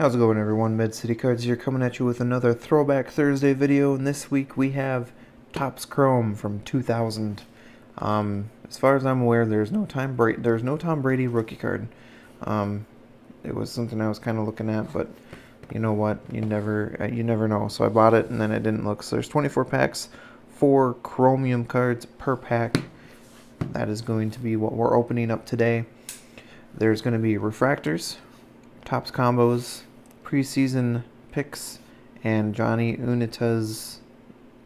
How's it going, everyone? Med City Cards here, coming at you with another Throwback Thursday video, and this week we have Topps Chrome from 2000. As far as I'm aware, there's no Tom Brady rookie card. It was something I was kind of looking at, but you know what? You never know. So I bought it, and then I didn't look. So there's 24 packs, 4 Chromium cards per pack. That is going to be what we're opening up today. There's going to be refractors, Topps combos, preseason picks, and Johnny Unitas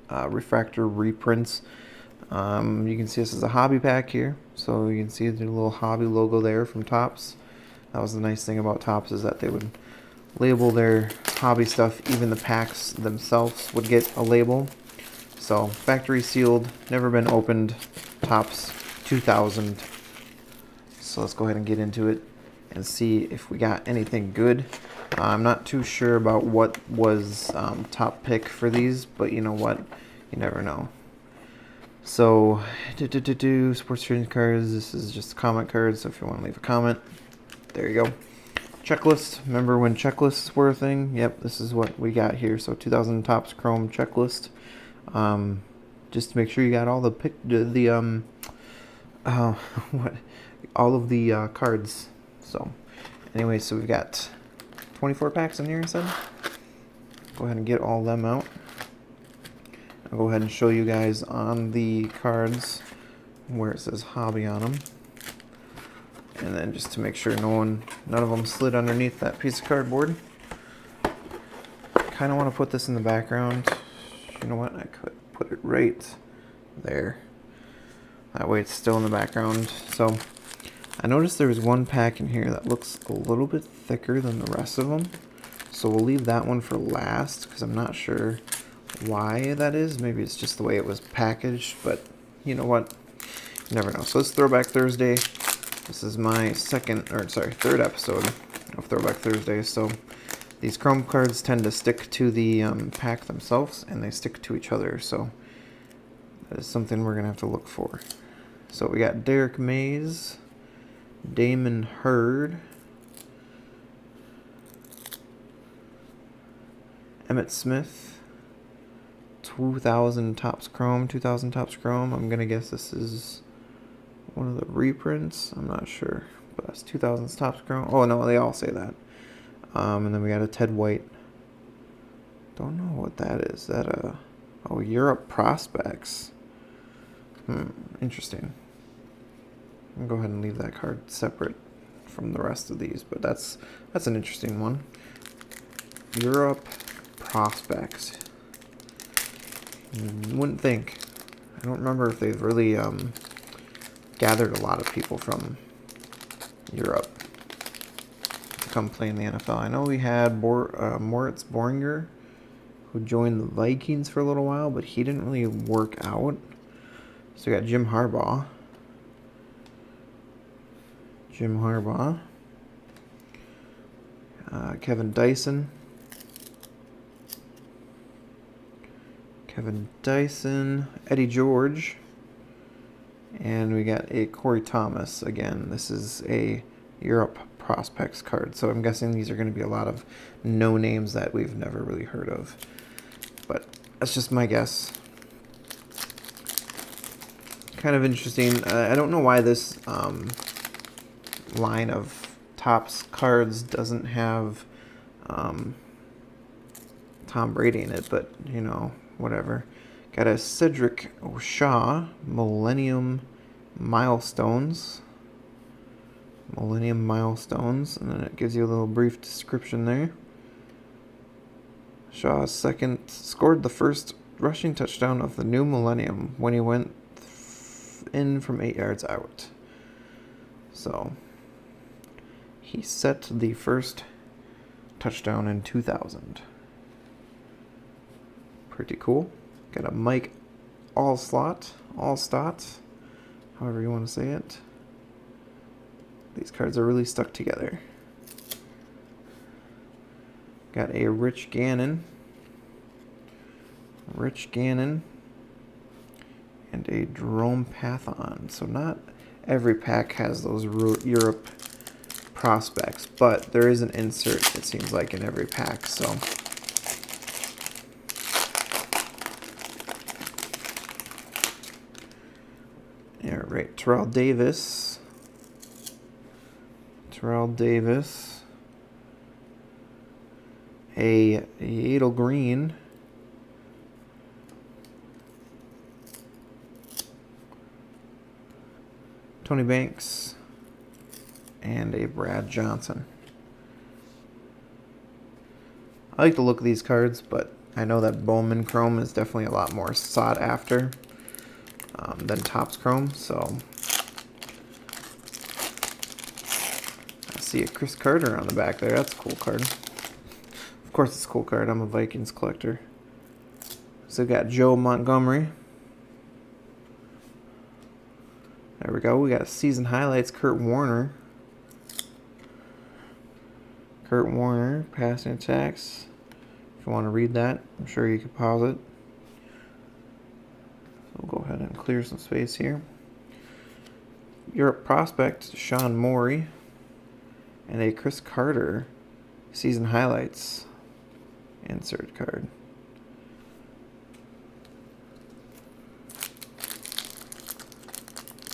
refractor reprints. You can see this is a hobby pack here, so you can see the little hobby logo there from Topps. That was the nice thing about Topps, is that they would label their hobby stuff. Even the packs themselves would get a label. So factory sealed, never been opened, Topps 2000. So let's go ahead and get into it and see if we got anything good. I'm not too sure about what was top pick for these, but you know what? You never know. So, sports trading cards. This is just comment cards, so if you want to leave a comment, there you go. Checklist. Remember when checklists were a thing? Yep, this is what we got here. So 2000 Topps Chrome checklist. Just to make sure you got all the all of the cards. So anyway, so we've got 24 packs in here, I said. Go ahead and get all of them out. I'll go ahead and show you guys on the cards where it says hobby on them. And then just to make sure none of them slid underneath that piece of cardboard. Kind of want to put this in the background. You know what? I could put it right there. That way it's still in the background. So I noticed there was one pack in here that looks a little bit thicker than the rest of them. So we'll leave that one for last, because I'm not sure why that is. Maybe it's just the way it was packaged, but you know what? You never know. So it's Throwback Thursday. This is my third episode of Throwback Thursday. So these Chrome cards tend to stick to the pack themselves, and they stick to each other. So that is something we're going to have to look for. So we got Derek Mays, Damon Hurd, Emmett Smith, 2000 Topps Chrome. I'm going to guess this is one of the reprints. I'm not sure, but it's 2000 Topps Chrome. Oh, no, they all say that. And then we got a Ted White. Don't know what that is. Oh, Europe Prospects. Interesting. I'll go ahead and leave that card separate from the rest of these, but that's an interesting one. Europe Prospects. Wouldn't think. I don't remember if they've really gathered a lot of people from Europe to come play in the NFL. I know we had Moritz Boringer, who joined the Vikings for a little while, but he didn't really work out. So we got Jim Harbaugh. Kevin Dyson, Eddie George, and we got a Corey Thomas. Again, this is a Europe Prospects card, so I'm guessing these are going to be a lot of no names that we've never really heard of, but that's just my guess. Kind of interesting. I don't know why this line of Topps cards doesn't have Tom Brady in it, but you know, whatever. Got a Cedric Shaw Millennium Milestones, and then it gives you a little brief description there. Shaw scored the first rushing touchdown of the new millennium when he went in from 8 yards out. So he set the first touchdown in 2000. Pretty cool. Got a Mike Allstott, however you want to say it. These cards are really stuck together. Got a Rich Gannon, and a Jerome Pathon. So not every pack has those Europe prospects, but there is an insert, it seems like, in every pack, so. All right, Terrell Davis. A Yadel Green. Tony Banks. And a Brad Johnson. I like the look of these cards, but I know that Bowman Chrome is definitely a lot more sought after than Topps Chrome, so. I see a Chris Carter on the back there. That's a cool card. Of course it's a cool card. I'm a Vikings collector. So we got Joe Montgomery. There we go. We got season highlights, Kurt Warner. Passing attacks. If you want to read that, I'm sure you could pause it. So we'll go ahead and clear some space here. Europe prospect, Sean Morey. And a Chris Carter season highlights insert card.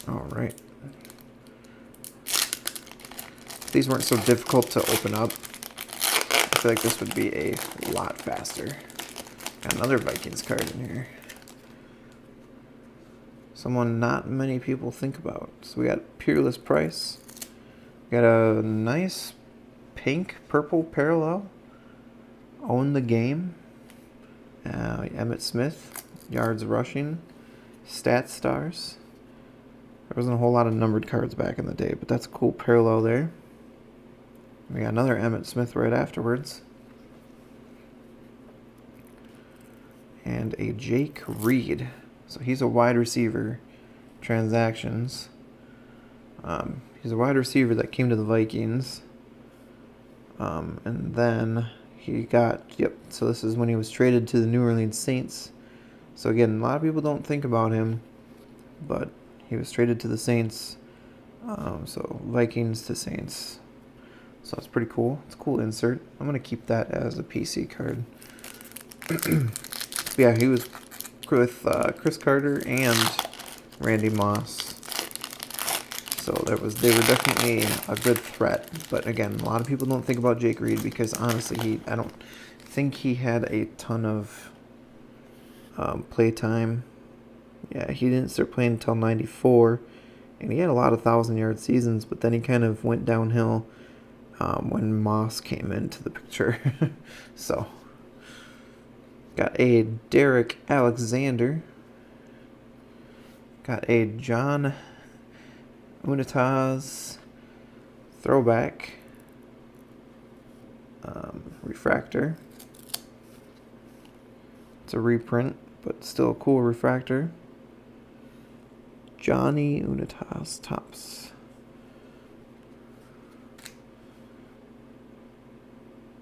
All right. If these weren't so difficult to open up, I feel like this would be a lot faster. Got another Vikings card in here. Someone not many people think about. So we got Peerless Price. We got a nice pink purple parallel. Own the Game. Emmitt Smith. Yards rushing. Stat Stars. There wasn't a whole lot of numbered cards back in the day, but that's a cool parallel there. We got another Emmitt Smith right afterwards. And a Jake Reed. So he's a wide receiver. Transactions. He's a wide receiver that came to the Vikings. And then he got, so this is when he was traded to the New Orleans Saints. So again, a lot of people don't think about him, but he was traded to the Saints. So Vikings to Saints. So it's pretty cool. It's a cool insert. I'm going to keep that as a PC card. Yeah, he was with Chris Carter and Randy Moss. So they were definitely a good threat. But again, a lot of people don't think about Jake Reed because honestly, I don't think he had a ton of play time. Yeah, he didn't start playing until 94, and he had a lot of 1,000-yard seasons, but then he kind of went downhill when Moss came into the picture. So, got a Derek Alexander. Got a John Unitaz throwback refractor. It's a reprint, but still a cool refractor. Johnny Unitas Topps.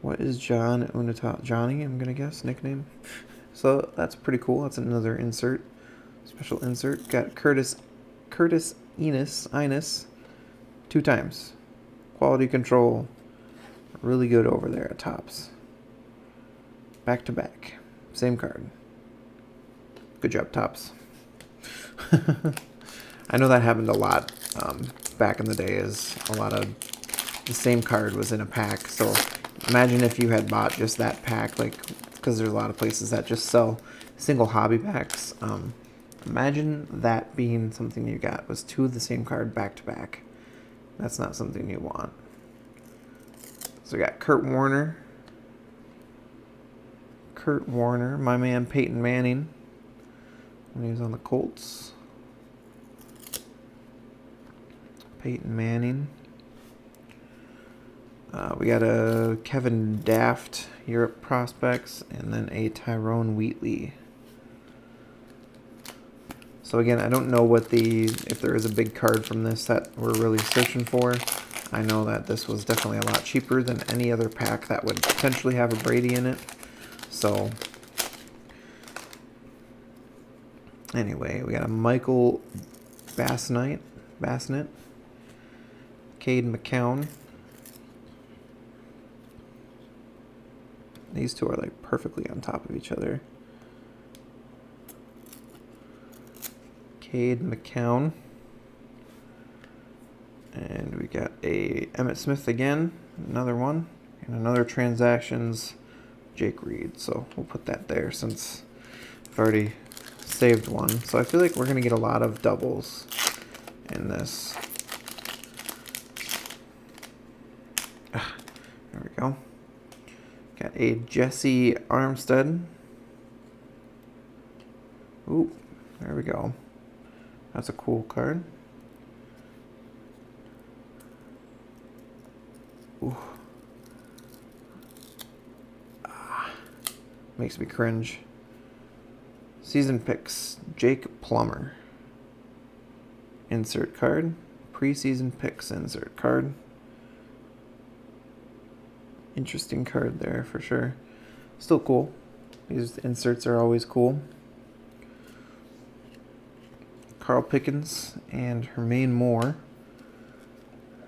What is John Unitas? Johnny, I'm going to guess, nickname. So that's pretty cool. That's another insert. Special insert. Got Curtis Ines 2 times. Quality control. Really good over there at Topps. Back to back. Same card. Good job, Topps. I know that happened a lot back in the day, as a lot of the same card was in a pack. So imagine if you had bought just that pack, like, because there's a lot of places that just sell single hobby packs. Imagine that being something you got, was 2 of the same card back to back. That's not something you want. So we got Kurt Warner, my man Peyton Manning, when he was on the Colts. Peyton Manning. We got a Kevin Daft, Europe prospects, and then a Tyrone Wheatley. So again, I don't know if there is a big card from this that we're really searching for. I know that this was definitely a lot cheaper than any other pack that would potentially have a Brady in it. So anyway, we got a Michael Bassnett, Cade McCown, These two are like perfectly on top of each other. Cade McCown. And we got a Emmitt Smith again, another one, and another Transactions Jake Reed. So we'll put that there since I've already saved one. So I feel like we're going to get a lot of doubles in this. There we go. Got a Jesse Armstead. Ooh, there we go. That's a cool card. Ooh. Makes me cringe. Season picks. Jake Plummer. Insert card. Preseason picks. Insert card. Interesting card there for sure. Still cool. These inserts are always cool. Carl Pickens and Hermaine Moore.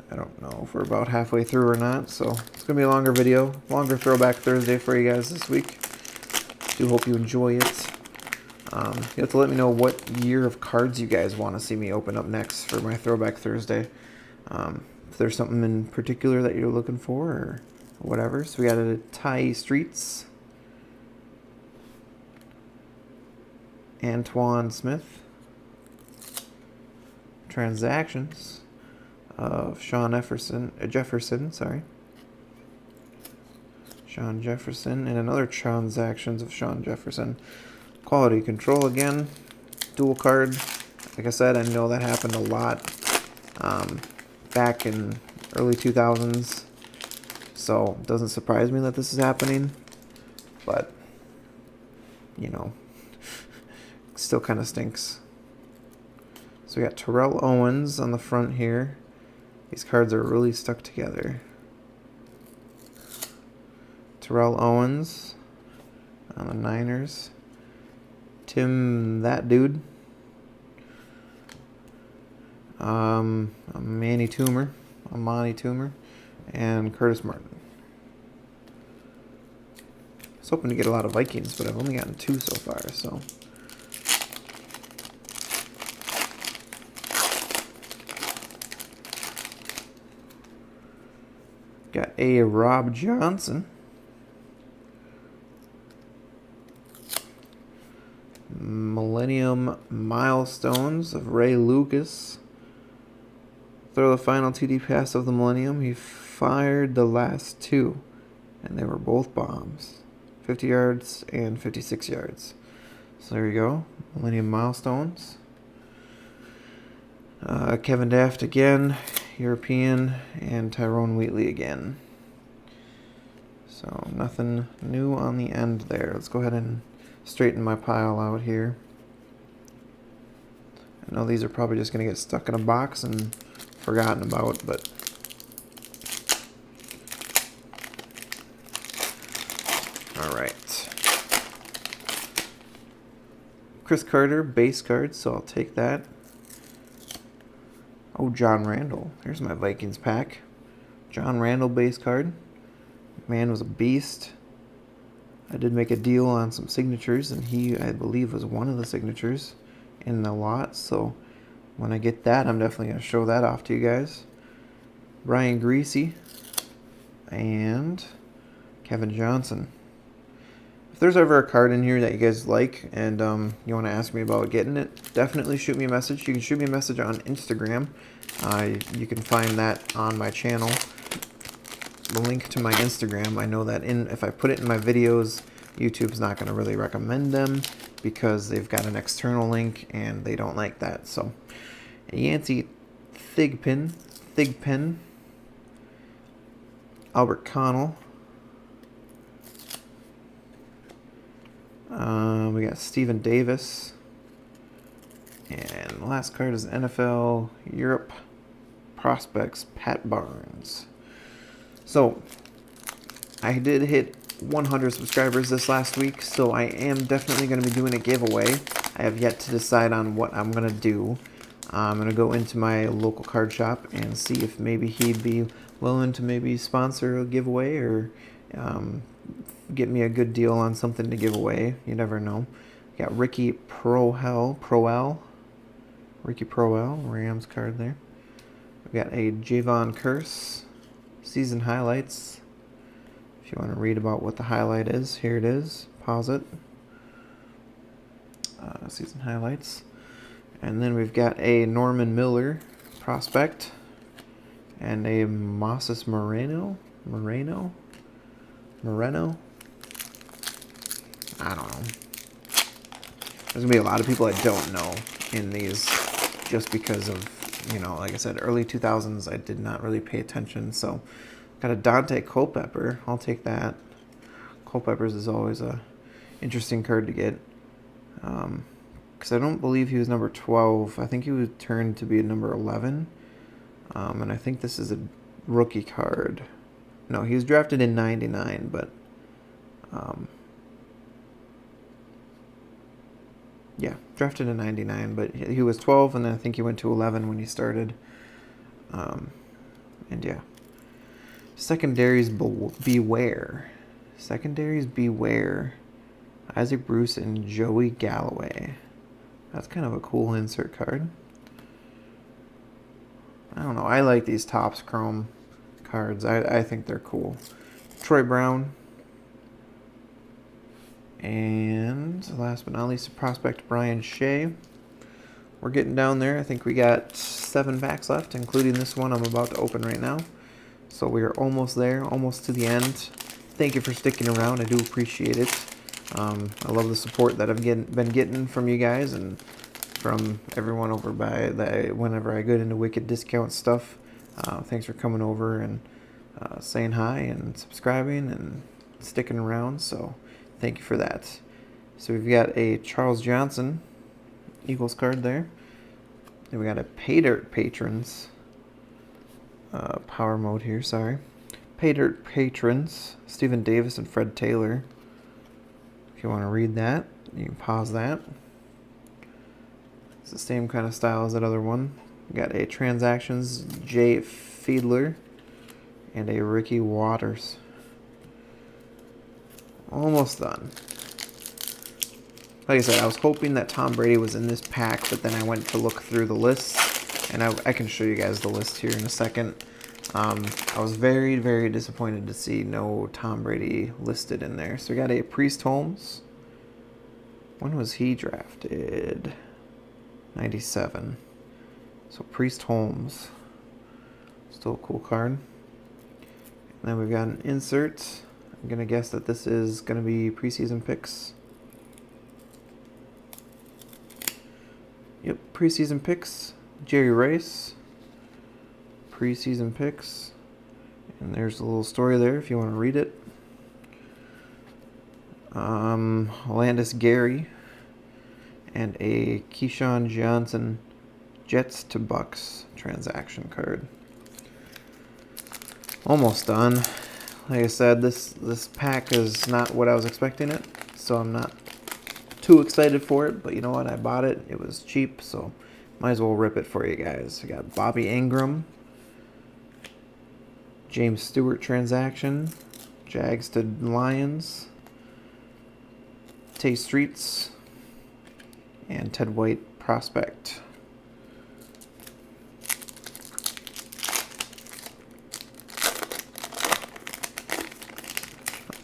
I don't know if we're about halfway through or not, so it's going to be a longer video, longer Throwback Thursday for you guys this week. Do hope you enjoy it. You have to let me know what year of cards you guys want to see me open up next for my Throwback Thursday. If there's something in particular that you're looking for or whatever. So we got a Ty Streets. Antoine Smith. Transactions of Sean Jefferson, sorry. Sean Jefferson, and another Transactions of Sean Jefferson. Quality Control again. Dual card. Like I said, I know that happened a lot back in early 2000s. So it doesn't surprise me that this is happening. But, you know, still kind of stinks. So we got Terrell Owens on the front here. These cards are really stuck together. Terrell Owens on the Niners. Tim, that dude. Amani Toomer, and Curtis Martin. I was hoping to get a lot of Vikings, but I've only gotten 2 so far, so. Got a Rob Johnson. Millennium Milestones of Ray Lucas. Throw the final TD pass of the Millennium. He fired the last 2, and they were both bombs. 50 yards and 56 yards. So there you go. Millennium Milestones. Kevin Daft again. European, and Tyrone Wheatley again. So nothing new on the end there. Let's go ahead and straighten my pile out here. I know these are probably just going to get stuck in a box and forgotten about, but alright. Chris Carter, base card, so I'll take that. Oh, John Randall. Here's my Vikings pack. John Randall base card. Man was a beast. I did make a deal on some signatures, and he, I believe, was one of the signatures in the lot. So when I get that, I'm definitely going to show that off to you guys. Brian Greasy and Kevin Johnson. If there's ever a card in here that you guys like and you want to ask me about getting it, definitely shoot me a message. You can shoot me a message on Instagram. You can find that on my channel. The link to my Instagram. I know that if I put it in my videos, YouTube's not going to really recommend them because they've got an external link and they don't like that. So, Yancey Thigpen, Albert Connell. We got Stephen Davis. And the last card is NFL Europe Prospects, Pat Barnes. So, I did hit 100 subscribers this last week, so I am definitely going to be doing a giveaway. I have yet to decide on what I'm going to do. I'm going to go into my local card shop and see if maybe he'd be willing to maybe sponsor a giveaway or get me a good deal on something to give away. You never know. Got Ricky Proel, Rams card there. We got a Javon Curse, season highlights. If you want to read about what the highlight is, here it is. Pause it. Season highlights. And then we've got a Norman Miller prospect and a Moses Moreno. I don't know. There's going to be a lot of people I don't know in these just because of, you know, like I said, early 2000s, I did not really pay attention. So, got a Dante Culpepper. I'll take that. Culpeppers is always a interesting card to get. Because I don't believe he was number 12. I think he was turned to be a number 11. And I think this is a rookie card. No, he was drafted in 99, but... yeah, drafted in 99, but he was 12, and then I think he went to 11 when he started. And yeah. Secondaries beware. Secondaries beware. Isaac Bruce and Joey Galloway. That's kind of a cool insert card. I don't know. I like these Topps Chrome cards. I think they're cool. Troy Brown. And last but not least, prospect Brian Shea. We're getting down there. I think we got 7 packs left, including this one I'm about to open right now. So we are almost there, almost to the end. Thank you for sticking around. I do appreciate it. I love the support that I've been getting from you guys and from everyone over by whenever I get into Wicked Discount stuff. Thanks for coming over and saying hi and subscribing and sticking around. So thank you for that. So we've got a Charles Johnson Eagles card there. Then we got a Pay Dirt Patrons power mode here, sorry. Pay Dirt Patrons, Stephen Davis and Fred Taylor. If you want to read that, you can pause that. It's the same kind of style as that other one. We got a Transactions Jay Fiedler and a Ricky Waters. Almost done. Like I said, I was hoping that Tom Brady was in this pack, but then I went to look through the list, and I can show you guys the list here in a second. I was very, very disappointed to see no Tom Brady listed in there. So we got a Priest Holmes. When was he drafted? 97. So Priest Holmes. Still a cool card. And then we've got an insert. I'm going to guess that this is going to be preseason picks. Yep, preseason picks. Jerry Rice. Preseason picks. And there's a little story there if you want to read it. Landis Gary. And a Keyshawn Johnson Jets to Bucks transaction card. Almost done. Like I said, this pack is not what I was expecting it, so I'm not too excited for it, but you know what? I bought it. It was cheap, so might as well rip it for you guys. I got Bobby Ingram, James Stewart transaction, Jags to Lions, Tay Streets, and Ted White prospect.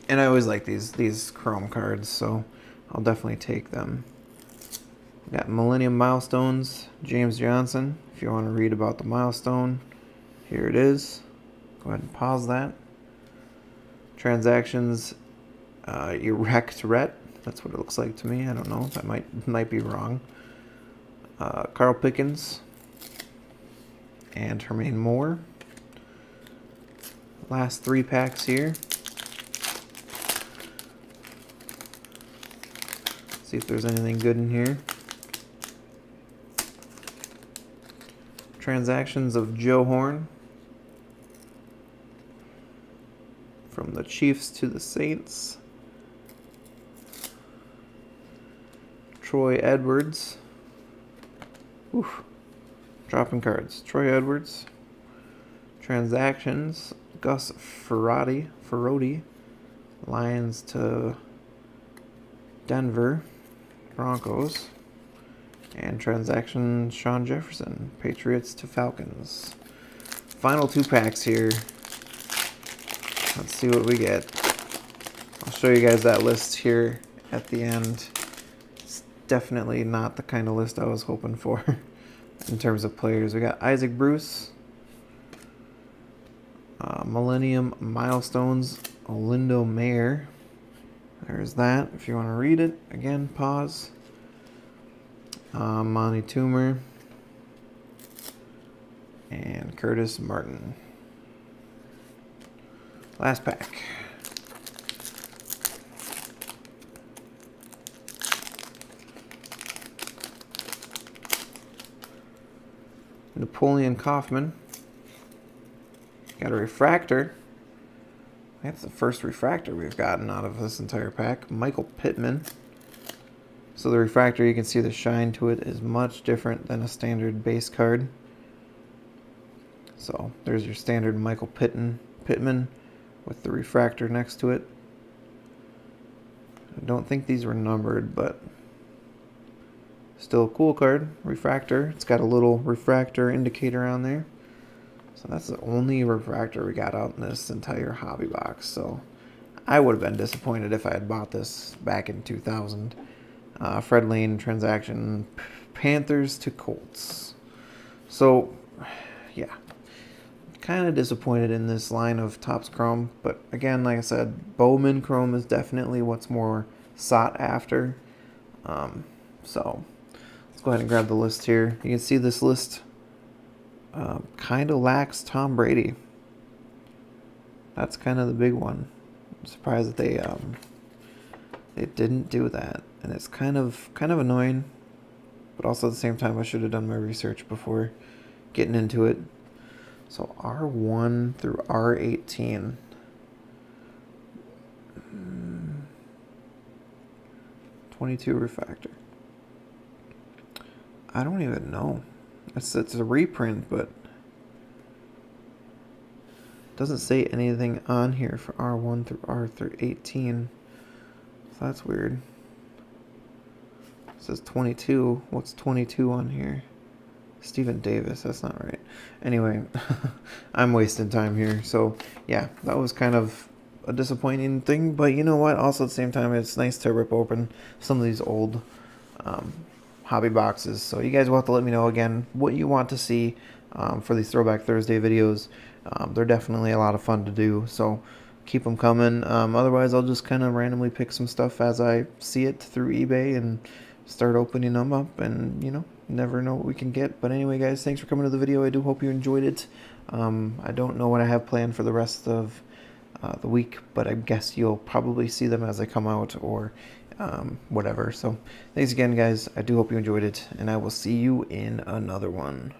And I always like these Chrome cards, so I'll definitely take them. We got Millennium Milestones, James Johnson. If you want to read about the milestone, here it is. Go ahead and pause that. Transactions, Erect Ret. That's what it looks like to me. I don't know. That might be wrong. Carl Pickens and Hermaine Moore. Last 3 packs here. See if there's anything good in here. Transactions of Joe Horn. From the Chiefs to the Saints. Troy Edwards. Oof. Dropping cards. Troy Edwards. Transactions. Gus Ferrotti. Lions to Denver Broncos. And transaction Sean Jefferson, Patriots to Falcons. Final 2 packs here. Let's see what we get. I'll show you guys that list here at the end. It's definitely not the kind of list I was hoping for in terms of players. We got Isaac Bruce, Millennium Milestones, Olindo Mayer. There's that. If you want to read it, again, pause. Monty Toomer and Curtis Martin. Last pack. Napoleon Kaufman. Got a refractor. That's the first refractor we've gotten out of this entire pack. Michael Pittman. So the refractor, you can see the shine to it is much different than a standard base card. So there's your standard Michael Pittman with the refractor next to it. I don't think these were numbered, but still a cool card. Refractor. It's got a little refractor indicator on there. So that's the only refractor we got out in this entire hobby box. So I would have been disappointed if I had bought this back in 2000. Fred Lane transaction, Panthers to Colts. So, yeah, kind of disappointed in this line of Topps Chrome. But again, like I said, Bowman Chrome is definitely what's more sought after. So let's go ahead and grab the list here. You can see this list kind of lacks Tom Brady. That's kind of the big one. I'm surprised that they didn't do that. And it's kind of annoying, but also at the same time I should have done my research before getting into it. So R1 through R18. 22 refractor. I don't even know. It's a reprint, but it doesn't say anything on here for R1 through R18. So that's weird. It says 22. What's 22 on here? Stephen Davis. That's not right. Anyway, I'm wasting time here. So, yeah, that was kind of a disappointing thing. But you know what? Also, at the same time, it's nice to rip open some of these old hobby boxes. So you guys will have to let me know, again, what you want to see for these Throwback Thursday videos. They're definitely a lot of fun to do. So keep them coming. Otherwise, I'll just kind of randomly pick some stuff as I see it through eBay and start opening them up, and you know, never know what we can get. But anyway, guys, thanks for coming to the video. I do hope you enjoyed it. I don't know what I have planned for the rest of the week, but I guess you'll probably see them as they come out, or whatever. So thanks again, guys. I do hope you enjoyed it, and I will see you in another one.